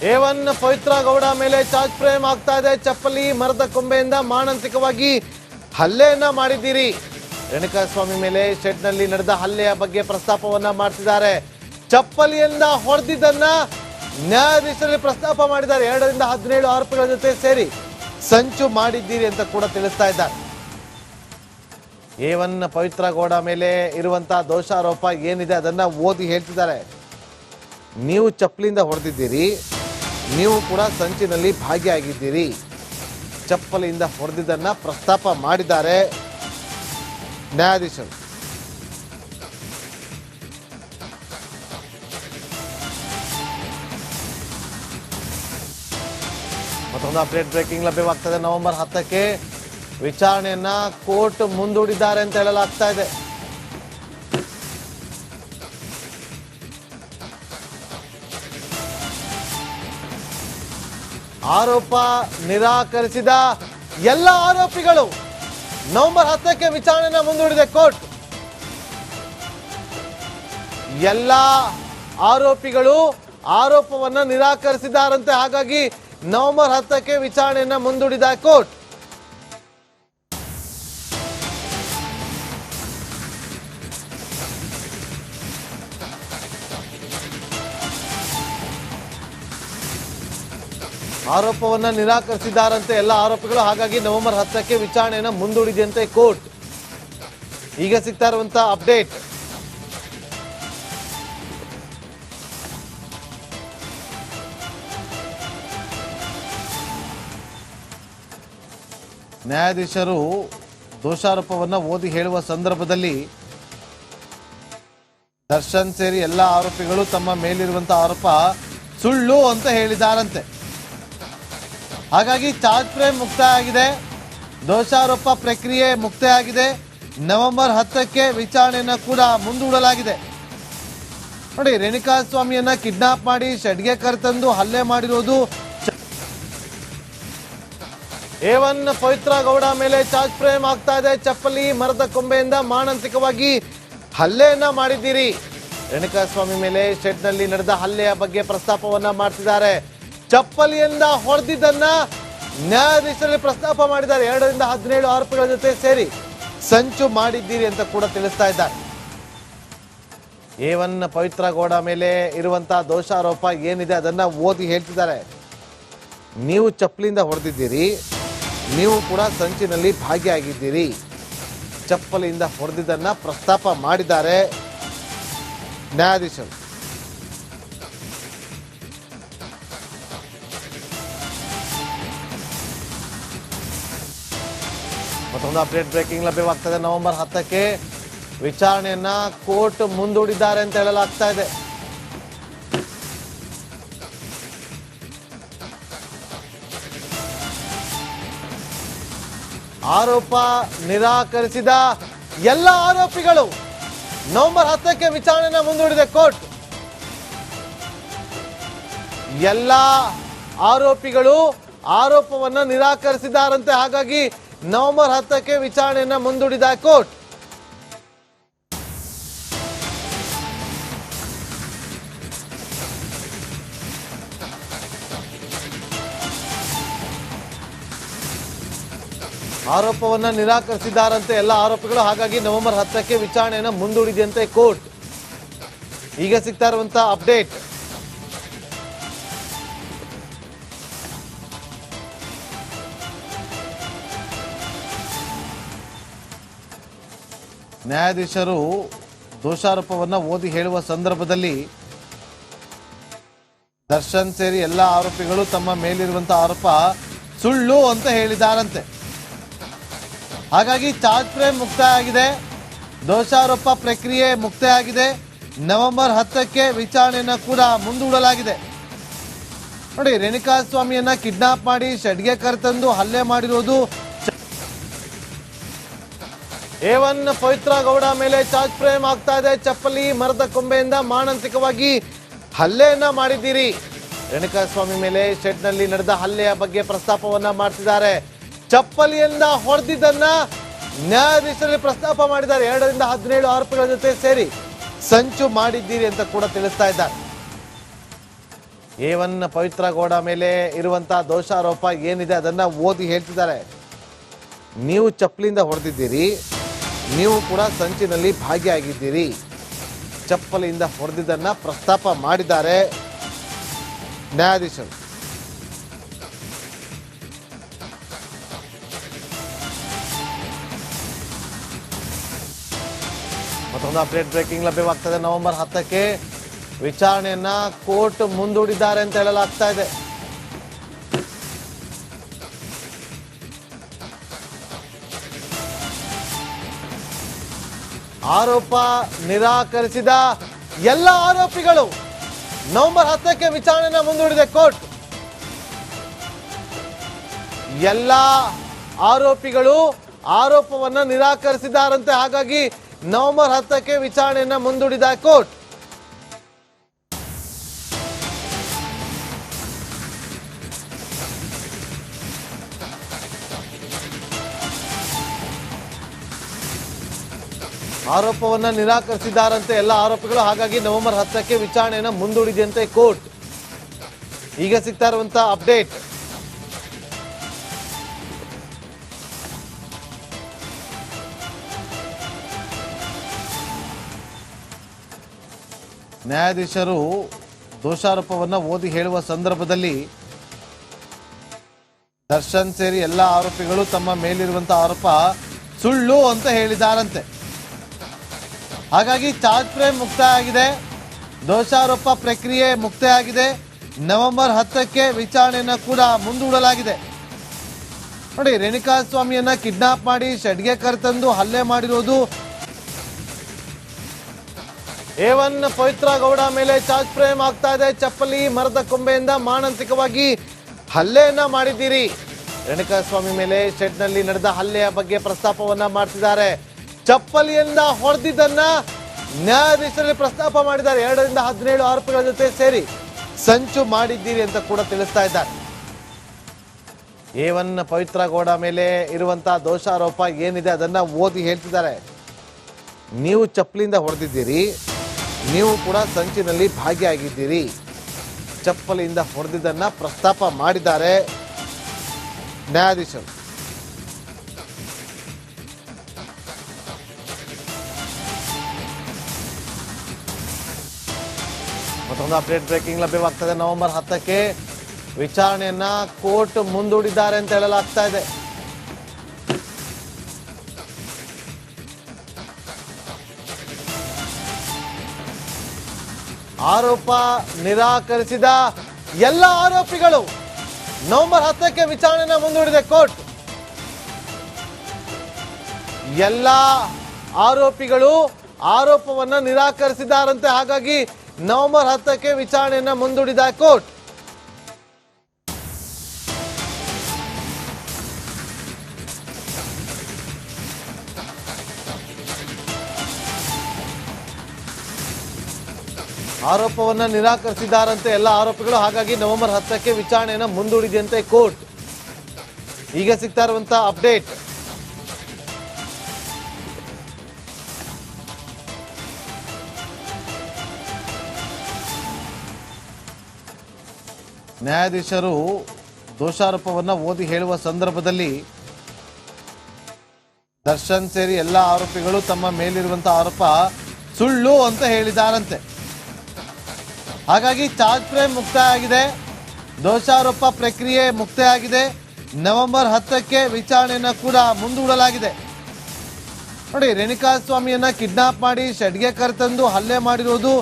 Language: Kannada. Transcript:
A1 ಪವಿತ್ರ ಗೌಡ ಮೇಲೆ ಚಾರ್ಜ್ ಫ್ರೇಮ್ ಆಗ್ತಾ ಇದೆ. ಚಪ್ಪಲಿ ಮರದ ಕೊಂಬೆಯಿಂದ ಮಾನಸಿಕವಾಗಿ ಹಲ್ಲೆಯನ್ನ ಮಾಡಿದ್ದೀರಿ. ರೇಣುಕಾಸ್ವಾಮಿ ಮೇಲೆ ಶೆಡ್ನಲ್ಲಿ ನಡೆದ ಹಲ್ಲೆಯ ಬಗ್ಗೆ ಪ್ರಸ್ತಾಪವನ್ನ ಮಾಡ್ತಿದ್ದಾರೆ. ಚಪ್ಪಲಿಯಿಂದ ಹೊಡೆದಿದ್ದನ್ನ ನ್ಯಾಯಾಧೀಶರಲ್ಲಿ ಪ್ರಸ್ತಾಪ ಮಾಡಿದ್ದಾರೆ. 2 ರಿಂದ 17 ಆರೋಪಿಗಳ ಜೊತೆ ಸೇರಿ ಸಂಚು ಮಾಡಿದ್ದೀರಿ ಅಂತ ಕೂಡ ತಿಳಿಸ್ತಾ ಇದ್ದಾರೆ. A1 ಪವಿತ್ರ ಗೌಡ ಮೇಲೆ ಇರುವಂತಹ ದೋಷಾರೋಪ ಏನಿದೆ ಅದನ್ನ ಓದಿ ಹೇಳ್ತಿದ್ದಾರೆ. ನೀವು ಚಪ್ಪಲಿಯಿಂದ ಹೊಡೆದಿದ್ದೀರಿ, ನೀವು ಕೂಡ ಸಂಚಿನಲ್ಲಿ ಭಾಗಿಯಾಗಿದ್ದೀರಿ. ಚಪ್ಪಲಿಯಿಂದ ಹೊಡೆದಿದ್ದನ್ನ ಪ್ರಸ್ತಾಪ ಮಾಡಿದ್ದಾರೆ ನ್ಯಾಯಾಧೀಶರು. ಮತ್ತೊಂದು ಅಪ್ಡೇಟ್ ಬ್ರೇಕಿಂಗ್ ಲಭ್ಯವಾಗ್ತದೆ. ನವೆಂಬರ್ 10ಕ್ಕೆ ವಿಚಾರಣೆಯನ್ನ ಕೋರ್ಟ್ ಮುಂದೂಡಿದ್ದಾರೆ ಅಂತ ಹೇಳಲಾಗ್ತಾ ಇದೆ. ಆರೋಪ ನಿರಾಕರಿಸಿದ ಎಲ್ಲ ಆರೋಪಿಗಳು ನವೆಂಬರ್ 10ಕ್ಕೆ ವಿಚಾರಣೆಯನ್ನ ಮುಂದೂಡಿದೆ ಕೋರ್ಟ್. ಎಲ್ಲ ಆರೋಪಿಗಳು ಆರೋಪವನ್ನ ನಿರಾಕರಿಸಿದ್ದಾರಂತೆ. ಹಾಗಾಗಿ ನವೆಂಬರ್ 10ಕ್ಕೆ ವಿಚಾರಣೆಯನ್ನ ಮುಂದೂಡಿದ ಕೋರ್ಟ್. ಆರೋಪವನ್ನ ನಿರಾಕರಿಸಿದ್ದಾರಂತೆ ಎಲ್ಲ ಆರೋಪಿಗಳು. ಹಾಗಾಗಿ ನವೆಂಬರ್ 10ಕ್ಕೆ ವಿಚಾರಣೆಯನ್ನ ಮುಂದೂಡಿದೆಯಂತೆ ಕೋರ್ಟ್. ಈಗ ಸಿಗ್ತಾ ಇರುವಂತಹ ಅಪ್ಡೇಟ್. ನ್ಯಾಯಾಧೀಶರು ದೋಷಾರೋಪವನ್ನ ಓದಿ ಹೇಳುವ ಸಂದರ್ಭದಲ್ಲಿ ದರ್ಶನ್ ಸೇರಿ ಎಲ್ಲ ಆರೋಪಿಗಳು ತಮ್ಮ ಮೇಲಿರುವಂತಹ ಆರೋಪ ಸುಳ್ಳು ಅಂತ ಹೇಳಿದಾರಂತೆ. ಹಾಗಾಗಿ ಚಾರ್ಜ್ ಫ್ರೇಮ್ ಮುಕ್ತಾಯ ಆಗಿದೆ, ದೋಷಾರೋಪ ಪ್ರಕ್ರಿಯೆ ಮುಕ್ತಾಯ ಆಗಿದೆ. ನವೆಂಬರ್ 10ಕ್ಕೆ ವಿಚಾರಣೆಯನ್ನ ಕೂಡ ಮುಂದೂಡಲಾಗಿದೆ. ನೋಡಿ, ರೇಣುಕಾಸ್ವಾಮಿಯನ್ನ ಕಿಡ್ನಾಪ್ ಮಾಡಿ ಶೆಡ್ಗೆ ಕರೆತಂದು ಹಲ್ಲೆ ಮಾಡಿರೋದು. A1 ಪವಿತ್ರ ಗೌಡ ಮೇಲೆ ಚಾರ್ಜ್ ಫ್ರೇಮ್ ಆಗ್ತಾ ಇದೆ. ಚಪ್ಪಲಿ ಮರದ ಕೊಂಬೆಯಿಂದ ಮಾನಸಿಕವಾಗಿ ಹಲ್ಲೆಯನ್ನ ಮಾಡಿದ್ದೀರಿ. ರೇಣುಕಾಸ್ವಾಮಿ ಮೇಲೆ ಶೆಡ್ನಲ್ಲಿ ನಡೆದ ಹಲ್ಲೆಯ ಬಗ್ಗೆ ಪ್ರಸ್ತಾಪವನ್ನ ಮಾಡ್ತಿದ್ದಾರೆ. ಚಪ್ಪಲಿಯಿಂದ ಹೊಡೆದಿದ್ದನ್ನ ನ್ಯಾಯಾಧೀಶರಲ್ಲಿ ಪ್ರಸ್ತಾಪ ಮಾಡಿದ್ದಾರೆ. 2 ರಿಂದ 17 ಆರೋಪಿಗಳ ಜೊತೆ ಸೇರಿ ಸಂಚು ಮಾಡಿದ್ದೀರಿ ಅಂತ ಕೂಡ ತಿಳಿಸ್ತಾ ಇದ್ದಾರೆ. A1 ಪವಿತ್ರ ಗೌಡ ಮೇಲೆ ಇರುವಂತಹ ದೋಷಾರೋಪ ಏನಿದೆ ಅದನ್ನ ಓದಿ ಹೇಳ್ತಿದ್ದಾರೆ. ನೀವು ಚಪ್ಪಲಿಯಿಂದ ಹೊಡೆದಿದ್ದೀರಿ, ನೀವು ಕೂಡ ಸಂಚಿನಲ್ಲಿ ಭಾಗಿಯಾಗಿದ್ದೀರಿ. ಚಪ್ಪಲಿಯಿಂದ ಹೊಡೆದಿದ್ದನ್ನ ಪ್ರಸ್ತಾಪ ಮಾಡಿದ್ದಾರೆ ನ್ಯಾಯಾಧೀಶರು. ಮತ್ತೊಂದು ಅಪ್ಡೇಟ್ ಬ್ರೇಕಿಂಗ್ ಲಭ್ಯವಾಗ್ತದೆ. ನವೆಂಬರ್ 10ಕ್ಕೆ ವಿಚಾರಣೆಯನ್ನ ಕೋರ್ಟ್ ಮುಂದೂಡಿದ್ದಾರೆ ಅಂತ ಹೇಳಲಾಗ್ತಾ ಇದೆ. ಆರೋಪ ನಿರಾಕರಿಸಿದ ಎಲ್ಲ ಆರೋಪಿಗಳು ನವೆಂಬರ್ 10ಕ್ಕೆ ವಿಚಾರಣೆಯನ್ನ ಮುಂದೂಡಿದೆ ಕೋರ್ಟ್. ಎಲ್ಲ ಆರೋಪಿಗಳು ಆರೋಪವನ್ನ ನಿರಾಕರಿಸಿದ್ದಾರಂತೆ. ಹಾಗಾಗಿ ನವೆಂಬರ್ 10ಕ್ಕೆ ವಿಚಾರಣೆಯನ್ನ ಮುಂದೂಡಿದ ಕೋರ್ಟ್. ಆರೋಪವನ್ನ ನಿರಾಕರಿಸಿದ್ದಾರಂತೆ ಎಲ್ಲ ಆರೋಪಿಗಳು. ಹಾಗಾಗಿ ನವೆಂಬರ್ 10ಕ್ಕೆ ವಿಚಾರಣೆಯನ್ನ ಮುಂದೂಡಿದೆಯಂತೆ ಕೋರ್ಟ್. ಈಗ ಸಿಗ್ತಾ ಇರುವಂತಹ ಅಪ್ಡೇಟ್. ನ್ಯಾಯಾಧೀಶರು ದೋಷಾರೋಪವನ್ನ ಓದಿ ಹೇಳುವ ಸಂದರ್ಭದಲ್ಲಿ ದರ್ಶನ್ ಸೇರಿ ಎಲ್ಲ ಆರೋಪಿಗಳು ತಮ್ಮ ಮೇಲಿರುವಂತಹ ಆರೋಪ ಸುಳ್ಳು ಅಂತ ಹೇಳಿದಾರಂತೆ. ಹಾಗಾಗಿ ಚಾರ್ಜ್ ಫ್ರೇಮ್ ಮುಕ್ತಾಯ ಆಗಿದೆ, ದೋಷಾರೋಪ ಪ್ರಕ್ರಿಯೆ ಮುಕ್ತಾಯ ಆಗಿದೆ. ನವೆಂಬರ್ 10ಕ್ಕೆ ವಿಚಾರಣೆಯನ್ನ ಕೂಡ ಮುಂದೂಡಲಾಗಿದೆ. ನೋಡಿ, ರೇಣುಕಾಸ್ವಾಮಿಯನ್ನ ಕಿಡ್ನಾಪ್ ಮಾಡಿ ಶೆಡ್ಗೆ ಕರೆತಂದು ಹಲ್ಲೆ ಮಾಡಿರೋದು. A1 ಪವಿತ್ರ ಗೌಡ ಮೇಲೆ ಚಾರ್ಜ್ ಫ್ರೇಮ್ ಆಗ್ತಾ ಇದೆ. ಚಪ್ಪಲಿ ಮರದ ಕೊಂಬೆಯಿಂದ ಮಾನಸಿಕವಾಗಿ ಹಲ್ಲೆಯನ್ನ ಮಾಡಿದ್ದೀರಿ. ರೇಣುಕಾಸ್ವಾಮಿ ಮೇಲೆ ಶೆಡ್ನಲ್ಲಿ ನಡೆದ ಹಲ್ಲೆಯ ಬಗ್ಗೆ ಪ್ರಸ್ತಾಪವನ್ನ ಮಾಡ್ತಿದ್ದಾರೆ. ಚಪ್ಪಲಿಯಿಂದ ಹೊಡೆದಿದ್ದನ್ನ ನ್ಯಾಯಾಧೀಶರಲ್ಲಿ ಪ್ರಸ್ತಾಪ ಮಾಡಿದ್ದಾರೆ. 2 ರಿಂದ 17 ಆರೋಪಿಗಳ ಜೊತೆ ಸೇರಿ ಸಂಚು ಮಾಡಿದ್ದೀರಿ ಅಂತ ಕೂಡ ತಿಳಿಸ್ತಾ ಇದ್ದಾರೆ. A1 ಪವಿತ್ರ ಗೌಡ ಮೇಲೆ ಇರುವಂತಹ ದೋಷಾರೋಪ ಏನಿದೆ ಅದನ್ನ ಓದಿ ಹೇಳ್ತಿದ್ದಾರೆ. ನೀವು ಚಪ್ಪಲಿಂದ ಹೊಡೆದಿದ್ದೀರಿ, ನೀವು ಕೂಡ ಸಂಚಿನಲ್ಲಿ ಭಾಗಿಯಾಗಿದ್ದೀರಿ. ಚಪ್ಪಲಿಂದ ಹೊಡೆದಿದ್ದನ್ನ ಪ್ರಸ್ತಾಪ ಮಾಡಿದ್ದಾರೆ ನ್ಯಾಯಾಧೀಶರು. ಮತ್ತೊಂದು ಅಪ್ಡೇಟ್ ಬ್ರೇಕಿಂಗ್ ಲಭ್ಯವಾಗ್ತದೆ. ನವೆಂಬರ್ 10ಕ್ಕೆ ವಿಚಾರಣೆಯನ್ನ ಕೋರ್ಟ್ ಮುಂದೂಡಿದ್ದಾರೆ ಅಂತ ಹೇಳಲಾಗ್ತಾ ಇದೆ. ಆರೋಪ ನಿರಾಕರಿಸಿದ ಎಲ್ಲ ಆರೋಪಿಗಳು ನವೆಂಬರ್ 10ಕ್ಕೆ ವಿಚಾರಣೆಯನ್ನ ಮುಂದೂಡಿದೆ ಕೋರ್ಟ್. ಎಲ್ಲ ಆರೋಪಿಗಳು ಆರೋಪವನ್ನ ನಿರಾಕರಿಸಿದ್ದಾರಂತೆ. ಹಾಗಾಗಿ ನವೆಂಬರ್ 10ಕ್ಕೆ ವಿಚಾರಣೆಯನ್ನ ಮುಂದೂಡಿದ ಕೋರ್ಟ್. ಆರೋಪವನ್ನ ನಿರಾಕರಿಸಿದ್ದಾರಂತೆ ಎಲ್ಲ ಆರೋಪಿಗಳು. ಹಾಗಾಗಿ ನವೆಂಬರ್ 10ಕ್ಕೆ ವಿಚಾರಣೆಯನ್ನ ಮುಂದೂಡಿದೆಯಂತೆ ಕೋರ್ಟ್. ಈಗ ಸಿಗ್ತಾ ಇರುವಂತಹ ಅಪ್ಡೇಟ್. ನ್ಯಾಯಾಧೀಶರು ದೋಷಾರೋಪವನ್ನ ಓದಿ ಹೇಳುವ ಸಂದರ್ಭದಲ್ಲಿ ದರ್ಶನ್ ಸೇರಿ ಎಲ್ಲ ಆರೋಪಿಗಳು ತಮ್ಮ ಮೇಲಿರುವಂತಹ ಆರೋಪ ಸುಳ್ಳು ಅಂತ ಹೇಳಿದಾರಂತೆ. ಹಾಗಾಗಿ ಚಾರ್ಜ್ ಫ್ರೇಮ್ ಮುಕ್ತಾಯ ಆಗಿದೆ, ದೋಷಾರೋಪ ಪ್ರಕ್ರಿಯೆ ಮುಕ್ತಾಯ ಆಗಿದೆ. ನವೆಂಬರ್ 10ಕ್ಕೆ ವಿಚಾರಣೆಯನ್ನ ಕೂಡ ಮುಂದೂಡಲಾಗಿದೆ. ನೋಡಿ, ರೇಣುಕಾ ಸ್ವಾಮಿಯನ್ನ ಕಿಡ್ನಾಪ್ ಮಾಡಿ ಶೆಡ್ಗೆ ಕರೆತಂದು ಹಲ್ಲೆ ಮಾಡಿರೋದು. A1 ಪವಿತ್ರ ಗೌಡ ಮೇಲೆ ಚಾರ್ಜ್ ಫ್ರೇಮ್ ಆಗ್ತಾ ಇದೆ. ಚಪ್ಪಲಿ ಮರದ ಕೊಂಬೆಯಿಂದ ಮಾನಸಿಕವಾಗಿ ಹಲ್ಲೆಯನ್ನ ಮಾಡಿದ್ದೀರಿ. ರೇಣುಕಾ ಸ್ವಾಮಿ ಮೇಲೆ ಶೆಡ್ನಲ್ಲಿ ನಡೆದ ಹಲ್ಲೆಯ ಬಗ್ಗೆ ಪ್ರಸ್ತಾಪವನ್ನ ಮಾಡ್ತಿದ್ದಾರೆ. ಚಪ್ಪಲಿಯಿಂದ ಹೊಡೆದಿದ್ದನ್ನ ನ್ಯಾಯಾಧೀಶರಲ್ಲಿ ಪ್ರಸ್ತಾಪ ಮಾಡಿದ್ದಾರೆ. 2 ರಿಂದ 17 ಆರೋಪಿಗಳ ಜೊತೆ ಸೇರಿ ಸಂಚು ಮಾಡಿದ್ದೀರಿ ಅಂತ ಕೂಡ ತಿಳಿಸ್ತಾ ಇದ್ದಾರೆ. A1 ಪವಿತ್ರ ಗೌಡ ಮೇಲೆ ಇರುವಂತಹ ದೋಷಾರೋಪ ಏನಿದೆ ಅದನ್ನ ಓದಿ ಹೇಳ್ತಿದ್ದಾರೆ. ನೀವು ಚಪ್ಪಲಿಯಿಂದ ಹೊಡೆದಿದ್ದೀರಿ, ನೀವು ಕೂಡ ಸಂಚಿನಲ್ಲಿ ಭಾಗಿಯಾಗಿದ್ದೀರಿ. ಚಪ್ಪಲಿಯಿಂದ ಹೊಡೆದಿದ್ದನ್ನ ಪ್ರಸ್ತಾಪ ಮಾಡಿದ್ದಾರೆ ನ್ಯಾಯಾಧೀಶರು. ಮತ್ತೊಂದು ಅಪ್ಡೇಟ್ ಬ್ರೇಕಿಂಗ್ ಲಭ್ಯವಾಗ್ತದೆ. ನವೆಂಬರ್ 10ಕ್ಕೆ ವಿಚಾರಣೆಯನ್ನ ಕೋರ್ಟ್ ಮುಂದೂಡಿದ್ದಾರೆ ಅಂತ ಹೇಳಲಾಗ್ತಾ ಇದೆ. ಆರೋಪ ನಿರಾಕರಿಸಿದ ಎಲ್ಲ ಆರೋಪಿಗಳು ನವೆಂಬರ್ 10ಕ್ಕೆ ವಿಚಾರಣೆಯನ್ನ ಮುಂದೂಡಿದೆ ಕೋರ್ಟ್. ಎಲ್ಲ ಆರೋಪಿಗಳು ಆರೋಪವನ್ನ ನಿರಾಕರಿಸಿದ್ದಾರಂತೆ. ಹಾಗಾಗಿ ನವೆಂಬರ್ 10ಕ್ಕೆ ವಿಚಾರಣೆಯನ್ನ ಮುಂದೂಡಿದ ಕೋರ್ಟ್. ಆರೋಪವನ್ನ ನಿರಾಕರಿಸಿದ್ದಾರಂತೆ ಎಲ್ಲ ಆರೋಪಿಗಳು. ಹಾಗಾಗಿ ನವೆಂಬರ್ 10ಕ್ಕೆ ವಿಚಾರಣೆಯನ್ನ ಮುಂದೂಡಿದೆಯಂತೆ ಕೋರ್ಟ್. ಈಗ ಸಿಗ್ತಾ ಇರುವಂತಹ ಅಪ್ಡೇಟ್. ನ್ಯಾಯಾಧೀಶರು ದೋಷಾರೋಪವನ್ನ ಓದಿ ಹೇಳುವ ಸಂದರ್ಭದಲ್ಲಿ ದರ್ಶನ್ ಸೇರಿ ಎಲ್ಲ ಆರೋಪಿಗಳು ತಮ್ಮ ಮೇಲಿರುವಂತಹ ಆರೋಪ ಸುಳ್ಳು ಅಂತ ಹೇಳಿದಾರಂತೆ. ಹಾಗಾಗಿ ಚಾರ್ಜ್ ಫ್ರೇಮ್ ಮುಕ್ತಾಯ ಆಗಿದೆ, ದೋಷಾರೋಪ ಪ್ರಕ್ರಿಯೆ ಮುಕ್ತಾಯ ಆಗಿದೆ. ನವೆಂಬರ್ 10ಕ್ಕೆ ವಿಚಾರಣೆಯನ್ನ ಕೂಡ ಮುಂದೂಡಲಾಗಿದೆ. ನೋಡಿ, ರೇಣುಕಾ ಸ್ವಾಮಿಯನ್ನ ಕಿಡ್ನಾಪ್ ಮಾಡಿ ಶೆಡ್ಗೆ ಕರೆತಂದು ಹಲ್ಲೆ ಮಾಡಿರೋದು